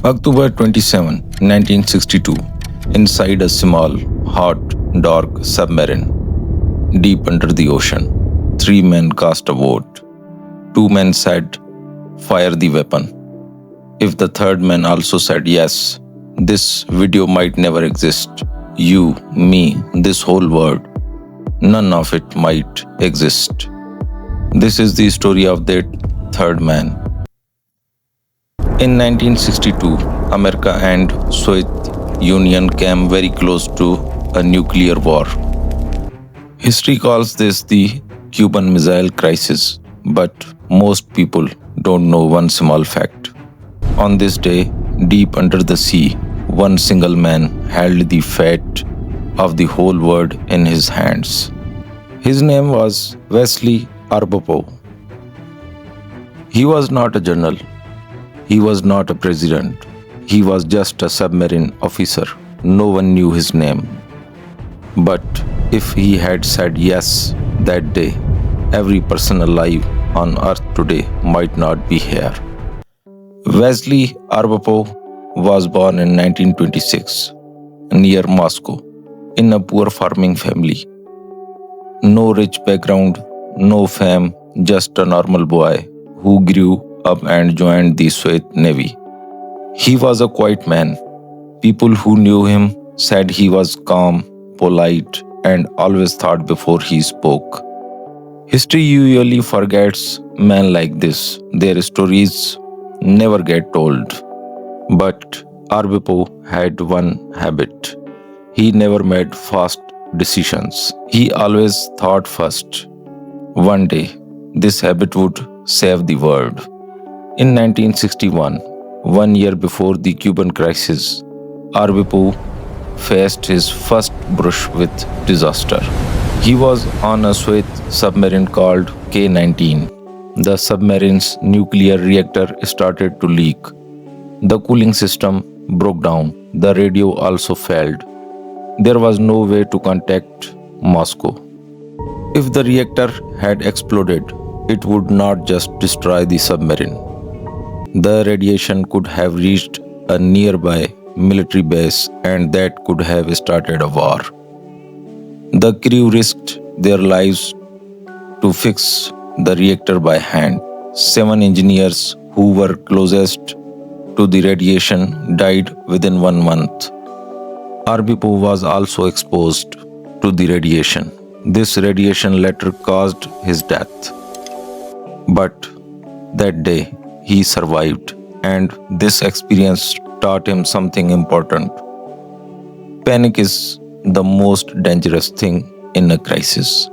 October 27, 1962. Inside a small, hot, dark submarine, deep under the ocean, three men cast a vote. Two men said, "Fire the weapon." If the third man also said yes, this video might never exist. You, me, this whole world, none of it might exist. This is the story of that third man. In 1962, America and Soviet Union came very close to a nuclear war. History calls this the Cuban Missile Crisis, but most people don't know one small fact. On this day, deep under the sea, one single man held the fate of the whole world in his hands. His name was Vasily Arkhipov. He was not a general. He was not a president. He was just a submarine officer. No one knew his name. But if he had said yes that day, every person alive on earth today might not be here. Vasily Arkhipov was born in 1926 near Moscow in a poor farming family. No rich background, no fame, just a normal boy who grew up and joined the Soviet Navy. He was a quiet man. People who knew him said he was calm, polite, and always thought before he spoke. History usually forgets men like this. Their stories never get told. But Arkhipov had one habit. He never made fast decisions. He always thought first. One day, this habit would save the world. In 1961, 1 year before the Cuban crisis, Arkhipov faced his first brush with disaster. He was on a Soviet submarine called K-19. The submarine's nuclear reactor started to leak. The cooling system broke down. The radio also failed. There was no way to contact Moscow. If the reactor had exploded, it would not just destroy the submarine. The radiation could have reached a nearby military base, and that could have started a war. The crew risked their lives to fix the reactor by hand. 7 engineers who were closest to the radiation died within 1 month. Arkhipov was also exposed to the radiation. This radiation later caused his death. But that day, he survived, and this experience taught him something important. Panic is the most dangerous thing in a crisis.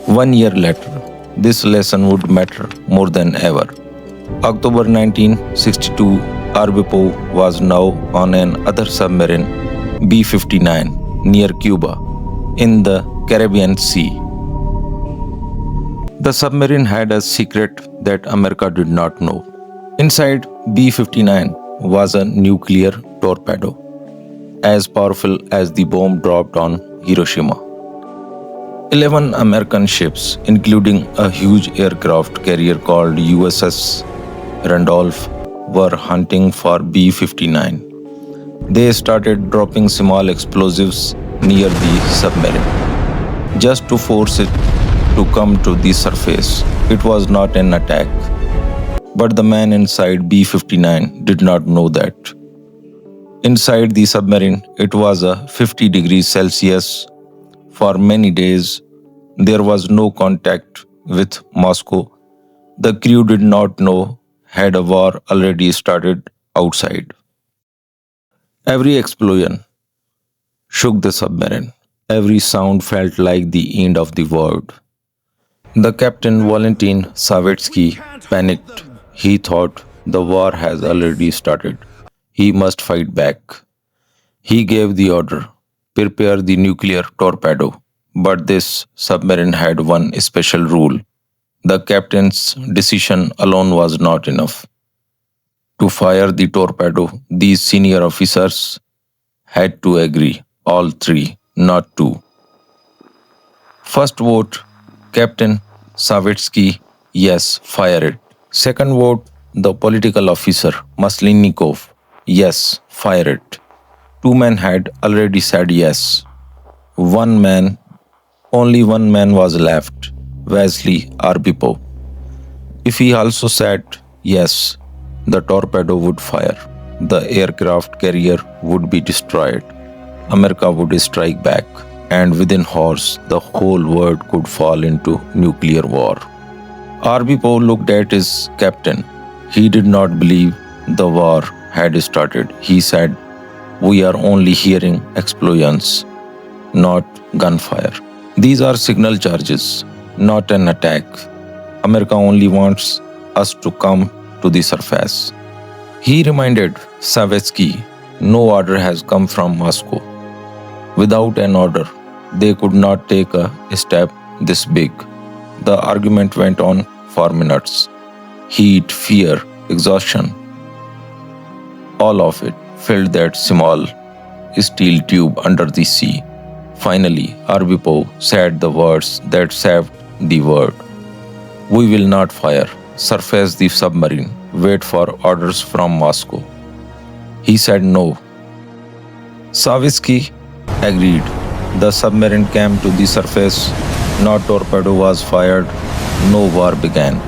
1 year later, this lesson would matter more than ever. October 1962, Arkhipov was now on another submarine, B-59, near Cuba, in the Caribbean Sea. The submarine had a secret that America did not know. Inside B-59 was a nuclear torpedo, as powerful as the bomb dropped on Hiroshima. 11 American ships, including a huge aircraft carrier called USS Randolph, were hunting for B-59. They started dropping small explosives near the submarine, just to force it to come to the surface. It was not an attack. But the man inside B-59 did not know that. Inside the submarine, it was a 50 degrees Celsius. For many days, there was no contact with Moscow. The crew did not know had a war already started outside. Every explosion shook the submarine. Every sound felt like the end of the world. The captain, Valentin Savetsky, panicked. He thought the war has already started. He must fight back. He gave the order, prepare the nuclear torpedo. But this submarine had one special rule. The captain's decision alone was not enough. To fire the torpedo, these senior officers had to agree, all three, not two. First vote, Captain Savetsky, yes, fire it. Second vote, The political officer, Maslinikov, yes, fire it. Two men had already said yes. One man, only one man was left, Vasily Arkhipov. If he also said yes, the torpedo would fire. The aircraft carrier would be destroyed. America would strike back, and within hours, the whole world could fall into nuclear war. Arkhipov looked at his captain. He did not believe the war had started. He said, "We are only hearing explosions, not gunfire. These are signal charges, not an attack. America only wants us to come to the surface." He reminded Savetsky, no order has come from Moscow. Without an order, they could not take a step this big. The argument went on for minutes. Heat, fear, exhaustion, all of it filled that small steel tube under the sea. Finally, Arkhipov said the words that saved the world. "We will not fire. Surface the submarine. Wait for orders from Moscow." He said no. Savitsky agreed. The submarine came to the surface. No torpedo was fired. No war began.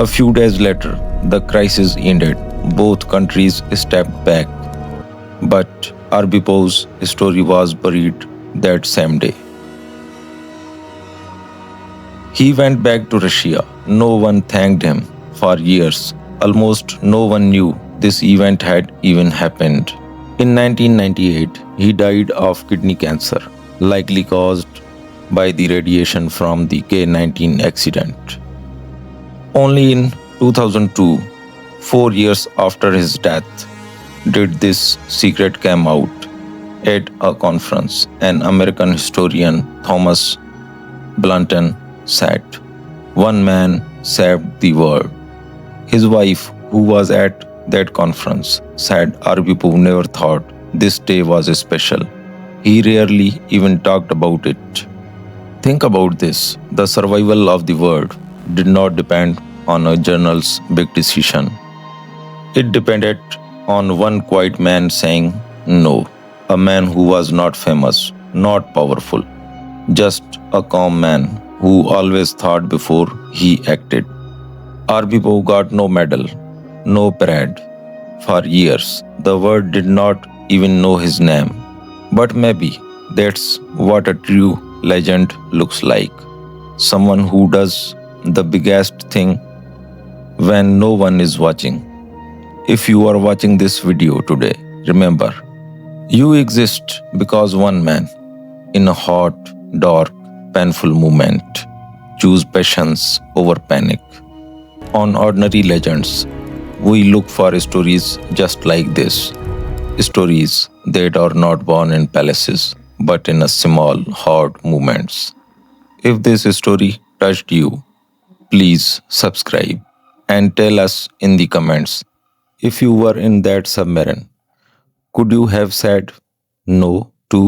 A few days later, the crisis ended. Both countries stepped back. But Arkhipov's story was buried that same day. He went back to Russia. No one thanked him for years. Almost no one knew this event had even happened. In 1998, he died of kidney cancer, likely caused by the radiation from the K-19 accident. Only in 2002, 4 years after his death, did this secret come out. At a conference, an American historian, Thomas Blanton, said, "One man saved the world." His wife, who was at that conference, said Arkhipov never thought this day was special. He rarely even talked about it. Think about this. The survival of the world did not depend on a journal's big decision. It depended on one quiet man saying no. A man who was not famous, not powerful, just a calm man who always thought before he acted. Arkhipov got no medal, no parade. For years, the world did not even know his name. But maybe that's what a true legend looks like. Someone who does the biggest thing when no one is watching. If you are watching this video today, remember, you exist because one man, in a hot, dark, painful moment, choose patience over panic. On Ordinary Legends, we look for stories just like this. Stories that are not born in palaces, but in a small, hard moments. If this story touched you, please subscribe and tell us in the comments, if you were in that submarine, could you have said no to